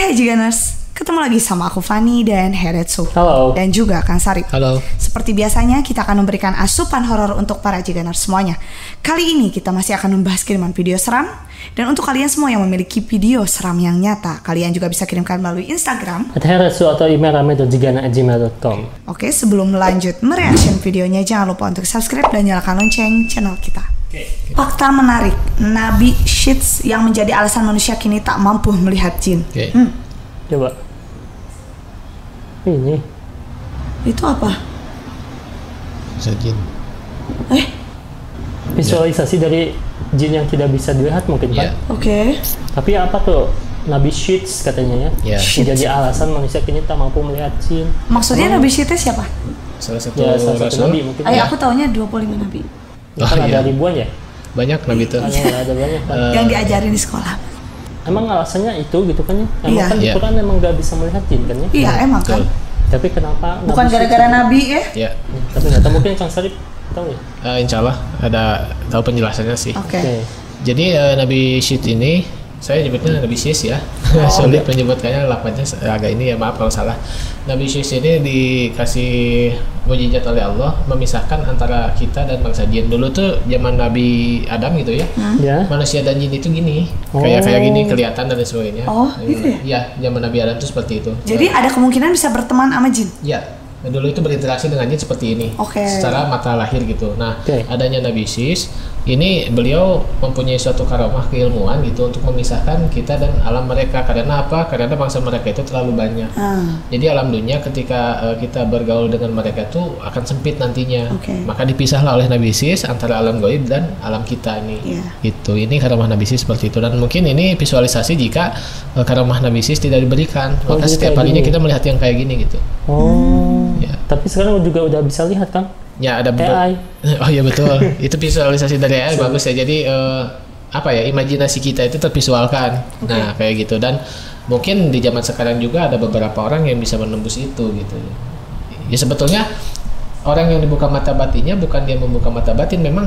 Hai Jiganers, ketemu lagi sama aku Fani dan Heretsu. Halo. Dan juga Kang Sarip. Halo. Seperti biasanya kita akan memberikan asupan horor untuk para Jiganers semuanya. Kali ini kita masih akan membahas kiriman video seram. Dan untuk kalian semua yang memiliki video seram yang nyata, kalian juga bisa kirimkan melalui Instagram Heretsu atau email rame.jigana@gmail.com. Oke, sebelum lanjut mereaction videonya, jangan lupa untuk subscribe dan nyalakan lonceng channel kita. Fakta menarik, Nabi Sheets yang menjadi alasan manusia kini tak mampu melihat jin. Coba. Ini. Itu apa? Bisa jin. Visualisasi dari jin yang tidak bisa dilihat mungkin kan? Oke. Tapi apa tuh? Nabi Sheets katanya ya. Menjadi alasan manusia kini tak mampu melihat jin. Maksudnya Nabi Sheets siapa? Salah satu Salah satu rasul. nabi mungkin. Aku taunya 25 nabi. Kan ada ribuan ya? Banyak nabi itu. Ada banyak kan. Yang diajarin di sekolah. Emang alasannya itu gitu kan ya? Emang Iya. kan di Iya. Quran emang gak bisa melihat jin kan ya? Iya, emang kan. Betul. Tapi kenapa? Bukan Nabi gara-gara Sheets- nabi ya? Ya, Tapi nggak tahu, mungkin Kang Sarip tahu ya? insya Allah ada tahu penjelasannya sih. Oke. Jadi Nabi Syed ini, saya nyebutnya Nabi Syed ya. Sulit menyebutkannya, lapatnya agak ini ya, maaf kalau salah. Nabi Syed ini dikasih mukjizat oleh Allah memisahkan antara kita dan bangsa jin. Dulu tuh zaman Nabi Adam gitu ya. Ya. Manusia dan jin itu gini, kayak gini kelihatan dan sebagainya. Oh, gitu ya? Iya, zaman Nabi Adam tuh seperti itu. Jadi ada kemungkinan bisa berteman sama jin. Ya, dulu itu berinteraksi dengan jin seperti ini, Oke. secara mata lahir gitu. Nah, Oke. adanya Nabi Sis, ini beliau mempunyai suatu karomah keilmuan gitu untuk memisahkan kita dan alam mereka. Karena apa? Karena bangsa mereka itu terlalu banyak. Jadi alam dunia ketika kita bergaul dengan mereka tuh akan sempit nantinya. Oke. Maka dipisahlah oleh Nabi Sis antara alam gaib dan alam kita ini. Iya. Itu ini karomah Nabi Sis seperti itu, dan mungkin ini visualisasi jika karomah Nabi Sis tidak diberikan. Oh, Maka jadi setiap kayak harinya gini. kita melihat yang kayak gini gitu. Oh. Ya. Tapi sekarang juga udah bisa lihat kan? Ya ada AI. Oh iya betul. Itu visualisasi dari AI bagus ya. Jadi apa ya, imajinasi kita itu tervisualkan. Nah kayak gitu, dan mungkin di zaman sekarang juga ada beberapa orang yang bisa menembus itu gitu. Ya sebetulnya orang yang dibuka mata batinnya bukan dia membuka mata batin, memang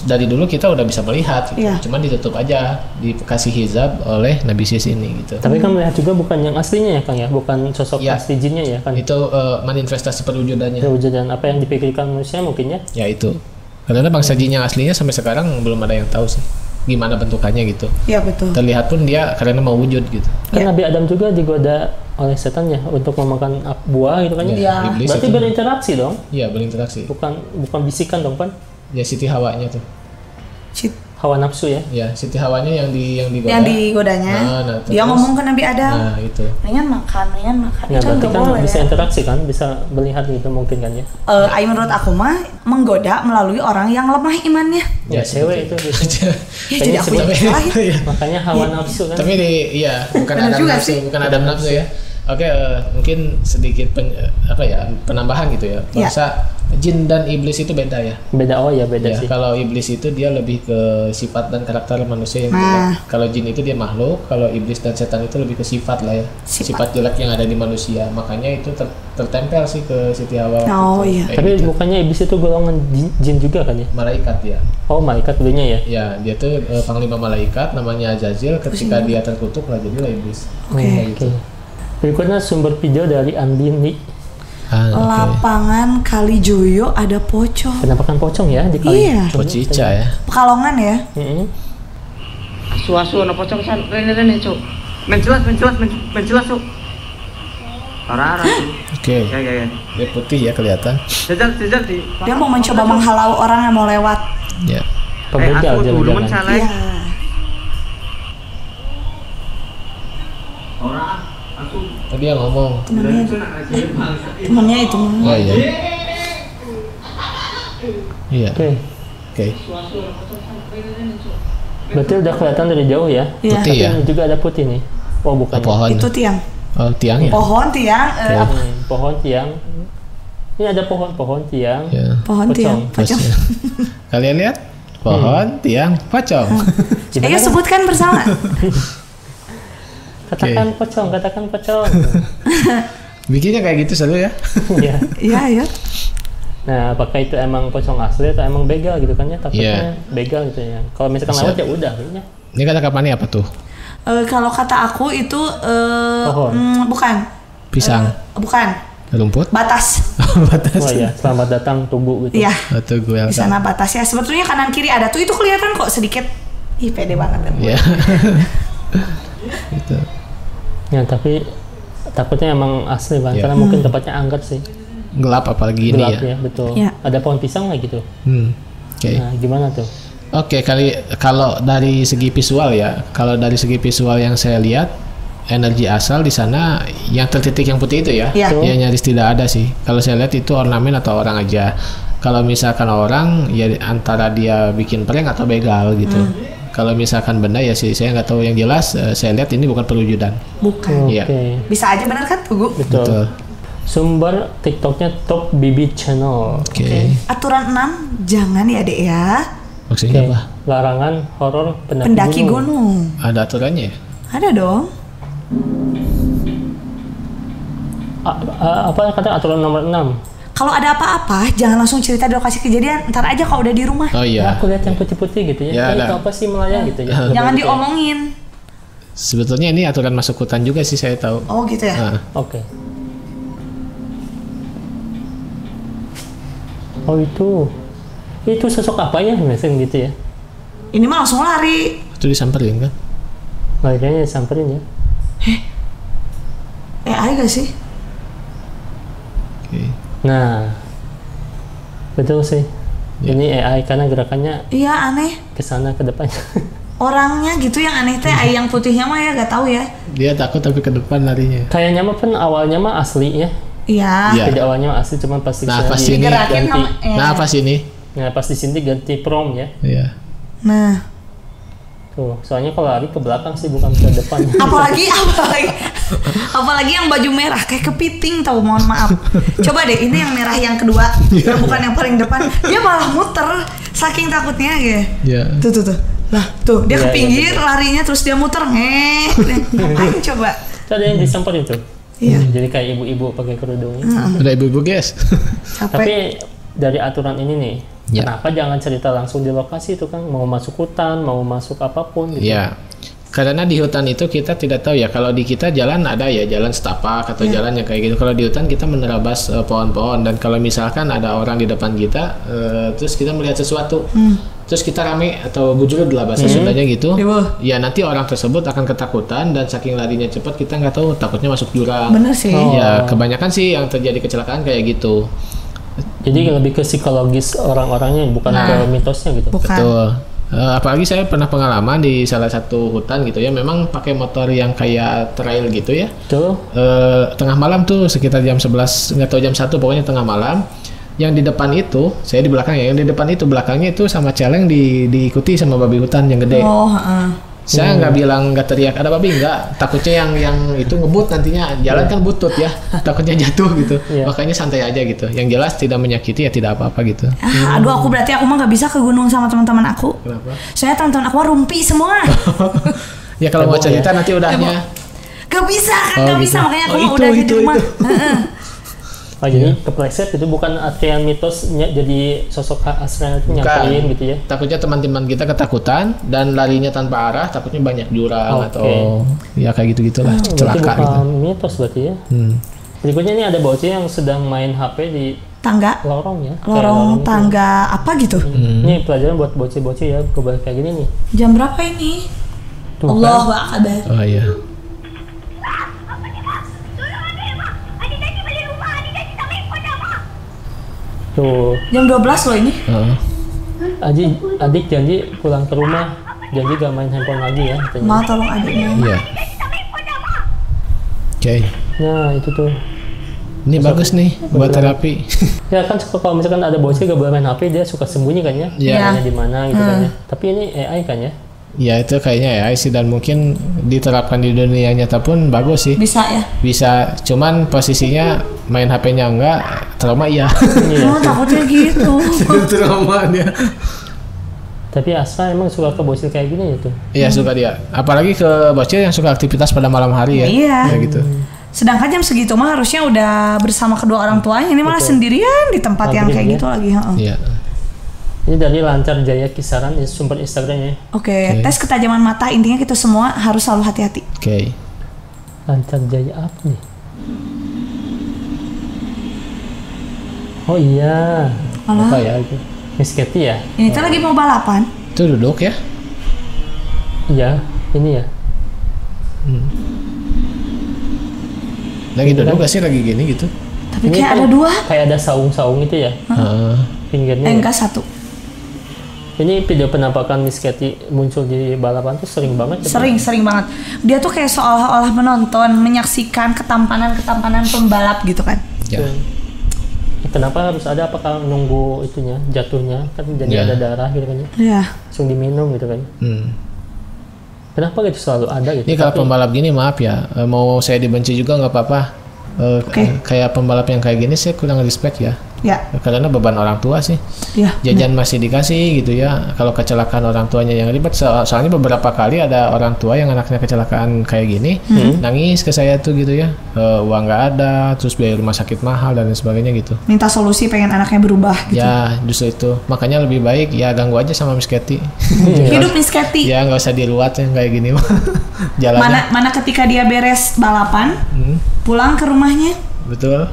dari dulu kita udah bisa melihat gitu. Iya. Cuman ditutup aja, dikasih hijab oleh Nabi Sis ini gitu. Tapi kan melihat juga bukan yang aslinya ya Kang ya, bukan sosok Ya. asli jinnya ya kan? Itu manifestasi perwujudannya. Perwujudan apa yang dipikirkan manusia mungkin ya? Ya itu. Karena bangsa jin yang aslinya sampai sekarang belum ada yang tahu sih gimana bentukannya gitu. Iya betul. Terlihat pun dia karena mau wujud gitu. Kan Nabi Adam juga digoda oleh setan ya untuk memakan buah gitu kan ya? Iya. Iblis Berarti itu. berinteraksi dong? Iya, berinteraksi. Bukan bisikan dong kan? Ya Siti Hawanya tuh. Shit. Hawa nafsu ya? Ya Siti Hawanya yang digoda. Yang digodanya. Nah, Dia terus- ngomong ke Nabi Adam. Nah, itu. Mendingan makan. Ya Itu berarti nggak kan boleh bisa ya. interaksi kan? Bisa melihat gitu mungkin kan ya? Ayo menurut aku mah menggoda melalui orang yang lemah imannya. Ya cewek itu gitu. Ya jadi aku yang Tapi- salahin. Iya. Makanya hawa nafsu kan? Tapi iya, bukan Benar Adam juga nafsu, sih. bukan Adam nafsu ya. Oke, mungkin sedikit penambahan gitu ya. Ya. Bahasa jin dan iblis itu beda ya. Beda, oh ya beda Ya, sih. kalau iblis itu dia lebih ke sifat dan karakter manusia yang Nah. jelek. Kalau jin itu dia makhluk, kalau iblis dan setan itu lebih ke sifat lah ya. Sifat. Sifat jelek yang ada di manusia. Makanya itu tertempel sih ke Siti Hawa. Oh, gitu. iya. Kayak Tapi gitu. bukannya iblis itu golongan jin juga kan ya? Malaikat ya. Oh malaikat dulunya ya? Ya, dia tuh panglima malaikat namanya Azazil. Ketika dia terkutuk lah jadilah iblis. Oke. Kayak gitu. Berikutnya sumber video dari Andini. Oke. Lapangan Kalijoyo ada pocong. Penampakan pocong ya di kali. Iya. Pocica ya. Pekalongan ya. Asu-asu ana pocong san rene cuk. Menjelas cuk. Ora. Oke. Ya. Dia putih ya kelihatan. Jajal di. Dia mau mencoba menghalau orang yang mau lewat. Ya. Pembegal aku dulu jangan-jangan. mencalek. Iya. Ora. Aku Tadi yang ngomong. Temennya itu. Oh iya. Iya. Oke. Oke. Berarti udah kelihatan dari jauh ya? Iya. Putih ya. Ini juga ada putih nih. Oh bukan. Pohon. Itu tiang. Oh, tiang ya. Pohon tiang. Apa? Pohon tiang. Ini ada pohon tiang. Ya. Pohon tiang. Pocong. Pocong. Kalian lihat? Pohon, tiang, pocong. Gimana Ayo kan? sebutkan bersama. Katakan pocong. Bikinnya kayak gitu selalu ya. Iya. Iya. Nah, apakah itu emang pocong asli atau emang begal gitu kan ya? Takutnya Iya. begal gitu ya. Kalau misalkan Bisa. lewat ya udah kayaknya. Ini kata kapannya apa tuh? Kalau kata aku itu bukan. Pisang. Bukan. Rumput. Batas. Batas. Oh iya, selamat datang Tugu gitu. Iya. Atau gue Di sana batasnya. Sebetulnya kanan kiri ada tuh, itu kelihatan kok sedikit. Ih, pede banget kan. Iya. Gitu. Ya, tapi takutnya emang asli Bang, Ya. karena mungkin tempatnya angker sih. Gelap apalagi ini Gelap ya. ya, betul. Ya. Ada pohon pisang nggak gitu? Oke. Nah, gimana tuh? Oke, kalau dari segi visual ya, kalau dari segi visual yang saya lihat, energi asal di sana yang tertitik yang putih itu ya, Iya. ya nyaris tidak ada sih. Kalau saya lihat itu ornamen atau orang aja. Kalau misalkan orang, ya antara dia bikin prank atau begal gitu. Kalau misalkan benda ya sih, saya nggak tahu yang jelas. Saya lihat ini bukan perwujudan. Bukan. Iya. Oke. Bisa aja benar kan, Tugu? Betul. Sumber TikToknya Top Bibi Channel. Oke. Aturan 6, jangan ya, Dek ya. Maksudnya Oke. apa? Larangan horor Pendaki gunung. Ada aturannya ya? Ada dong. Apa kata aturan nomor 6? Kalau ada apa-apa, jangan langsung cerita di lokasi kejadian. Ntar aja kalau udah di rumah. Oh Ya, iya. aku lihat yang putih-putih gitu ya. Ya, Itu ada. apa sih melayang gitu ya? Jangan Gitu ya. diomongin. Sebetulnya ini aturan masuk hutan juga sih, saya tahu. Oh gitu ya. Nah, Oke. Oh itu sosok apa ya biasanya gitu ya? Ini mah langsung lari. itu disamperin kan? Kayaknya disamperin ya. AI gak sih? Oke. Nah, betul sih. Ya. Ini AI karena gerakannya Iya aneh. ke sana ke depannya. Orangnya gitu yang aneh teh, AI yang putihnya mah ya gak tahu ya. Dia takut tapi ke depan larinya. Kayaknya mah kan awalnya mah asli ya. Iya. Iya. Tidak awalnya mah asli, cuman pasti Nah, pas ini Digerakin ganti. sama ya. Nah, pas ini. Nah, pas di sini ganti prom ya. Iya. Nah, Tuh, soalnya kalau lari ke belakang sih bukan ke depan. apalagi yang baju merah kayak kepiting tau, mohon maaf. Coba deh, ini yang merah yang kedua, bukan yang paling depan. Dia malah muter saking takutnya gitu. Iya. Tuh. Lah, tuh dia Iya, ke pinggir iya, larinya terus dia muter ngapain coba? Itu ada yang disamperin tuh. Iya. Jadi kayak ibu-ibu pakai kerudungnya. Udah ibu-ibu guys. Capek. Tapi dari aturan ini nih, Ya. kenapa jangan cerita langsung di lokasi itu kan, mau masuk hutan, mau masuk apapun gitu. Iya. Karena di hutan itu kita tidak tahu ya, kalau di kita jalan ada ya, jalan setapak atau jalan yang kayak gitu. Kalau di hutan kita menerabas pohon-pohon, dan kalau misalkan ada orang di depan kita, terus kita melihat sesuatu, terus kita rame atau bujurud lah bahasa Sundanya gitu, Iya. ya nanti orang tersebut akan ketakutan dan saking larinya cepat kita nggak tahu, takutnya masuk jurang. Bener sih. Oh. Ya kebanyakan sih yang terjadi kecelakaan kayak gitu. Jadi lebih ke psikologis orang-orangnya, bukan ke mitosnya gitu. Bukan. Betul. Apalagi saya pernah pengalaman di salah satu hutan gitu ya, memang pakai motor yang kayak trail gitu ya. Tuh, Tengah malam tuh sekitar jam 11, nggak tahu jam 1, pokoknya tengah malam. Yang di depan itu, saya di belakang ya, yang di depan itu belakangnya itu sama celeng diikuti sama babi hutan yang gede. Oh, heeh. Saya nggak bilang, nggak teriak ada babi, nggak. Takutnya yang itu ngebut nantinya, jalan kan butut ya, takutnya jatuh gitu. Iya. Makanya santai aja gitu. Yang jelas tidak menyakiti ya tidak apa-apa gitu. Aduh, aku berarti aku mah nggak bisa ke gunung sama teman-teman aku. Kenapa? Soalnya teman-teman aku mah rumpi semua. Ya kalau mau Heboh cerita ya? nanti udahnya. Gak bisa kan, Oh, gak gitu. bisa, makanya aku Oh, mah itu, udah di itu, rumah. itu. Heeh. jadi kepleset itu bukan artian mitosnya, jadi sosok aslinya itu nyamperin gitu ya. Takutnya teman-teman kita ketakutan dan larinya tanpa arah, takutnya banyak jurang Oke. atau ya kayak gitu-gitulah, Berarti celaka bukan gitu. mitos berarti ya. Hmm. Berikutnya ini ada bocil yang sedang main HP di Tangga, lorong ya. Kayak lorong gitu. tangga apa gitu. Ini pelajaran buat bocil-bocil ya, kebanyakan kayak gini nih. Jam berapa ini? Tuh Allahu kan. Akbar. Oh iya. Tuh, Jam 12 loh ini. Heeh. adik janji pulang ke rumah, janji gak main handphone lagi ya katanya. Ma tolong adiknya. Iya. Oke. Nah itu tuh. Ini bagus nih buat terapi. Ya kan kalau misalkan ada bocil gak boleh main HP, dia suka sembunyi kan ya. Iya. Mainnya di mana gitu kan ya. Tapi ini AI kan ya. Ya itu kayaknya ya sih, dan mungkin diterapkan di dunia nyata pun bagus sih. Bisa ya. Bisa, cuman posisinya main HP-nya enggak, trauma iya. Oh, takutnya gitu. Trauma dia. Tapi Asra emang suka ke bocil kayak gini gitu. Iya suka dia. Apalagi ke bocil yang suka aktivitas pada malam hari ya. Iya. Kayak gitu. Sedangkan jam segitu mah harusnya udah bersama kedua orang tuanya, ini malah Betul. sendirian di tempat yang Maghrib kayak ya. gitu lagi. Heeh. Iya. Ini dari Lancar Jaya Kisaran, sumber Instagramnya. Oke, tes ketajaman mata intinya kita semua harus selalu hati-hati. Oke. Lancar Jaya apa nih? Oh iya. Alah. Apa ya itu? Miss Katy ya? Ini tuh lagi mau balapan. Itu duduk ya? Iya, ini ya. Lagi duduk gak sih lagi gini gitu? Tapi Ini kayak kan ada 2. Kayak ada saung-saung itu ya, pinggirnya. ya. Enggak 1. Ini video penampakan Miss Katy muncul di balapan tuh sering banget. ya, Sering banget. Dia tuh kayak seolah-olah menonton, menyaksikan ketampanan pembalap gitu kan. Ya. Kenapa harus ada? Apakah nunggu itunya jatuhnya kan jadi Ya. ada darah gitu kan ya? Iya. Langsung diminum gitu kan? Kenapa gitu selalu ada gitu? Ini kalau Tapi- pembalap gini maaf ya, mau saya dibenci juga nggak apa-apa. Oke. Kayak pembalap yang kayak gini saya kurang respect ya. Ya. Karena beban orang tua sih. Ya. Jajan masih dikasih gitu ya. Kalau kecelakaan orang tuanya yang ribet, soalnya beberapa kali ada orang tua yang anaknya kecelakaan kayak gini, nangis ke saya tuh gitu ya. Uang nggak ada, terus biaya rumah sakit mahal dan lain sebagainya gitu. Minta solusi pengen anaknya berubah gitu. Ya justru itu. Makanya lebih baik ya ganggu aja sama Miss Katy. Hidup Miss Katy. Ya nggak usah diruat ya kayak gini. Jalannya. Mana ketika dia beres balapan, pulang ke rumahnya, Betul.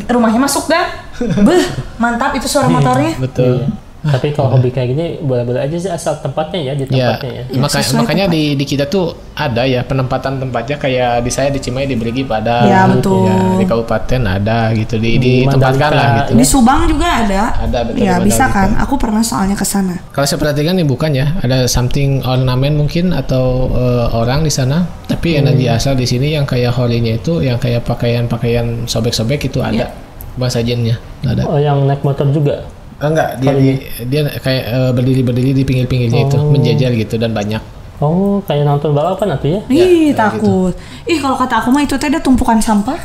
rumahnya masuk gang. Beh, mantap itu suara motornya. Betul. Iya. Tapi kalau hobi kayak gini boleh-boleh aja sih asal tempatnya ya di Ya, tempatnya ya. sesuai makanya di kita tuh ada ya penempatan tempatnya kayak di saya di Cimahi di Brigi pada Ya, betul. ya, di kabupaten ada gitu ditempatkan Mandalika. lah gitu. Di Subang juga ada. Ada, betul, Ya di bisa Mandalika. kan. Aku pernah soalnya ke sana. Kalau saya perhatikan nih bukan ya ada something ornamen mungkin atau orang di sana tapi energi asal di sini yang kayak holinya itu yang kayak pakaian sobek-sobek itu ada bahasa jinnya ada. Oh yang naik motor juga. Enggak dia kayak berdiri di pinggir-pinggirnya itu menjajar gitu dan banyak. Oh kayak nonton balapan atau ya? Ih, takut. Ih, kalau kata aku mah itu teh ada tumpukan sampah.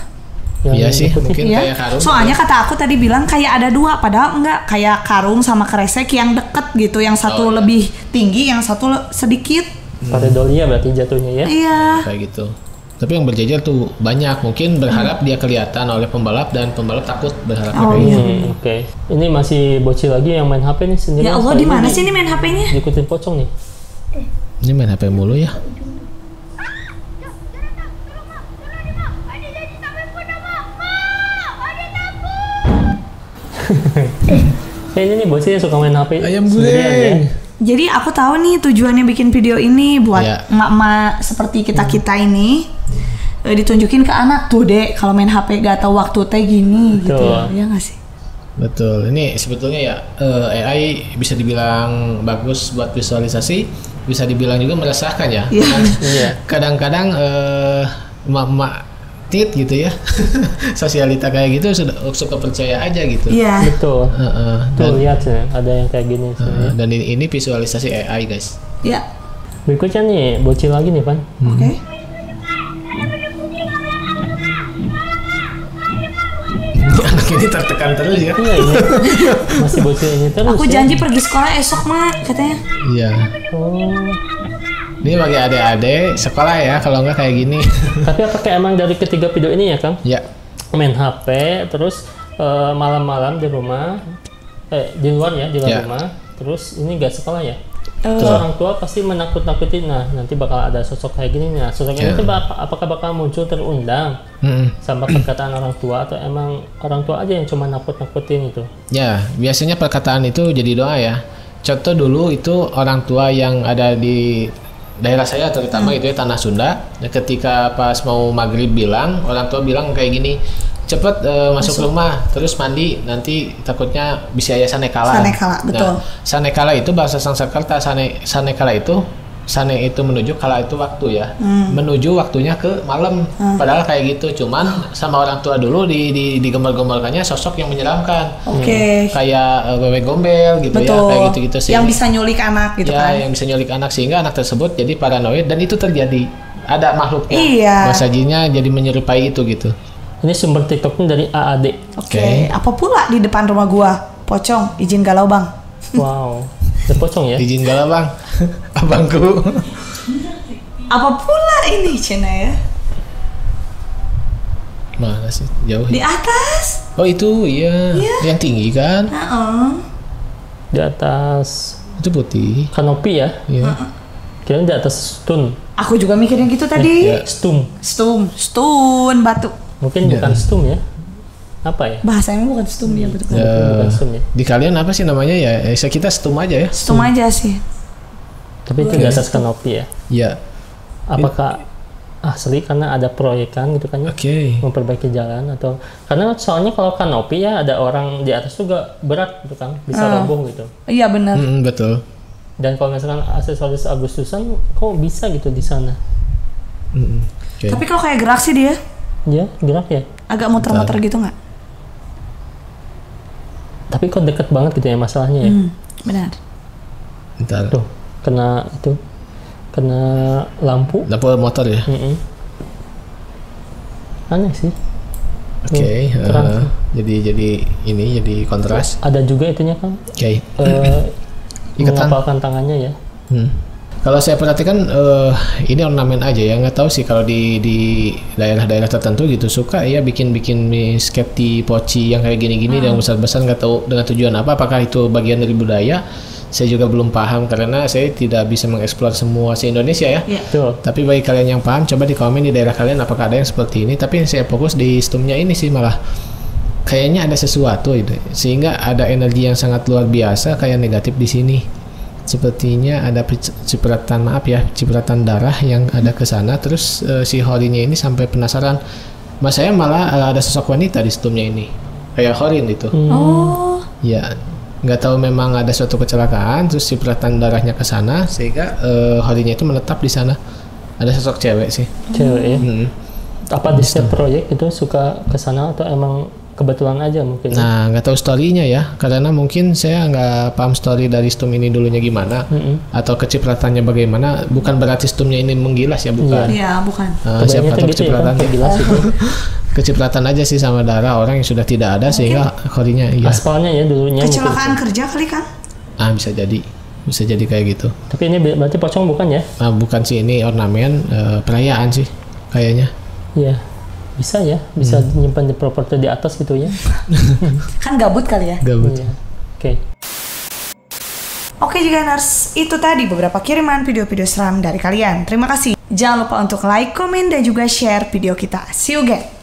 Yang Iya sih putih. mungkin Iya. kayak karung. Soalnya kata aku tadi bilang kayak ada 2, padahal enggak, kayak karung sama kresek yang deket gitu, yang satu lebih tinggi, yang satu sedikit. Pareidolia berarti jatuhnya ya. Iya. Kayak gitu. Tapi yang berjajar tuh banyak, mungkin berharap dia kelihatan oleh pembalap dan pembalap takut berharapnya Oh, kayak iya. gitu. Oke. Ini masih bocil lagi yang main HP nih sendiri. Ya Allah, di mana sih ini main HP-nya? Diikutin pocong nih. Ini main HP mulu ya. Kayaknya nih bocil yang suka main HP Ayam sendirian ya. guleng. Jadi aku tahu nih tujuannya bikin video ini buat Iya. emak-emak seperti kita-kita ini ditunjukin ke anak tuh, Dek, kalau main HP gak tahu waktu teh gini gitu. Betul. Ya nggak sih? Betul. Ini sebetulnya ya AI bisa dibilang bagus buat visualisasi, bisa dibilang juga meresahkan ya. Iya. Iya. Kadang-kadang emak-emak tit gitu ya. Sosialita kayak gitu suka percaya aja gitu. Iya. Betul. Tuh Dan, lihat ya, ada yang kayak gini. dan ini visualisasi AI guys. Ya. Berikutnya nih bocil lagi nih Pan. Oke. Anak ini tertekan terus ya. Iya ini masih bocil ini terus. Aku ya. janji pergi sekolah esok, Mak, katanya. Iya. Oh. Ini bagi adik-adik sekolah ya kalau nggak kayak gini. Tapi apakah emang dari ketiga video ini ya Kang? Ya. Main HP terus malam-malam di rumah di luar ya di luar Ya. rumah terus ini nggak sekolah ya terus orang tua pasti menakut-nakutin nah nanti bakal ada sosok kayak gini nah sosok ini Ya. tuh apakah bakal muncul terundang sama perkataan orang tua atau emang orang tua aja yang cuma nakut-nakutin itu Ya, biasanya perkataan itu jadi doa ya. Contoh dulu itu orang tua yang ada di daerah saya terutama itu ya Tanah Sunda. Ketika pas mau maghrib bilang, orang tua bilang kayak gini, cepet masuk rumah, terus mandi, nanti takutnya bisa ya sanekala. Sanekala, betul. Nah, sanekala itu bahasa Sanskerta, sanekala itu sane itu menuju kala itu waktu ya, menuju waktunya ke malam. Padahal kayak gitu, cuman sama orang tua dulu digembal-gembalkannya sosok yang menyeramkan. Oke. Kayak wewe gombel gitu Betul. ya, kayak gitu-gitu sih. Yang bisa nyulik anak gitu ya, kan. yang bisa nyulik anak sehingga anak tersebut jadi paranoid dan itu terjadi. Ada makhluknya. Iya. Bahasa jinnya jadi menyerupai itu gitu. ini sumber TikToknya dari AAD Oke. Apa pula di depan rumah gua? Pocong, izin galau, Bang. wow ada pocong ya Izin galau bang, abangku. Apa pula ini, Cina ya? Mana sih? Jauh Di ya? atas. Oh itu iya, yang tinggi kan? Heeh. Di atas Itu putih. kanopi ya. Iya. Kirain di atas stun. Aku juga mikirnya gitu tadi. Ya. Stum. Stun batu. Mungkin Ya. bukan stum ya. Apa ya? Bahasanya bukan stum ya betul. Bukan stum ya. Di kalian apa sih namanya ya? Kita stum aja ya. Stum aja sih. Tapi itu di atas kanopi ya. Iya. Apakah asli karena ada proyekan gitu kan ya? Oke. Memperbaiki jalan atau karena soalnya kalau kanopi ya ada orang di atas juga berat gitu kan, bisa roboh gitu. Iya benar. Betul. Dan kalau misalkan aksesoris Agustusan kok bisa gitu di sana? Oke. Tapi kalau kayak gerak sih dia Ya, gerak ya. agak muter-muter gitu nggak? Tapi kok deket banget gitu ya masalahnya ya. Benar. Bentar. Tuh, kena lampu. Lampu motor ya. Aneh sih. Oke. terang. Jadi kontras. Ada juga itunya kan. Oke. Ikatan. Mengapalkan tangannya ya. Kalau saya perhatikan ini ornamen aja ya, nggak tahu sih kalau di daerah-daerah tertentu gitu suka ya bikin sketi poci yang kayak gini-gini yang besar-besar, nggak tahu dengan tujuan apa, apakah itu bagian dari budaya, saya juga belum paham karena saya tidak bisa mengeksplor semua se-Indonesia ya. Betul. Tapi bagi kalian yang paham, coba di komen di daerah kalian apakah ada yang seperti ini. Tapi saya fokus di stumnya ini sih, malah kayaknya ada sesuatu itu, sehingga ada energi yang sangat luar biasa kayak negatif di sini. Sepertinya ada cipratan darah yang ada ke sana. Terus si Horinya ini sampai penasaran. Mas saya malah ada sosok wanita di stumnya ini, kayak Horin itu. Oh. Ya, nggak tahu memang ada suatu kecelakaan terus cipratan darahnya ke sana sehingga Horinya itu menetap di sana. Ada sosok cewek sih. Cewek ya. Apa di setiap proyek itu suka ke sana atau emang kebetulan aja mungkin? Nah, nggak tahu story-nya ya, karena mungkin saya nggak paham story dari stum ini dulunya gimana, atau kecipratannya bagaimana. Bukan berarti stumnya ini menggilas ya, bukan. Iya, bukan. Siapa tahu gitu kecipratan. ya, kan? Gelas itu. Kecipratan aja sih sama darah orang yang sudah tidak ada sehingga Horinya iya. Aspalnya ya dulunya. Kecelakaan mungkin. kerja kali kan? Bisa jadi kayak gitu. Tapi ini berarti pocong bukan ya? Bukan sih, ini ornamen perayaan sih kayaknya. Iya. Bisa ya, bisa nyimpan di properti di atas gitu ya. Kan gabut kali ya? Gabut. Iya. Oke. Oke Jiganers, itu tadi beberapa kiriman video-video seram dari kalian. Terima kasih. Jangan lupa untuk like, komen, dan juga share video kita. See you again.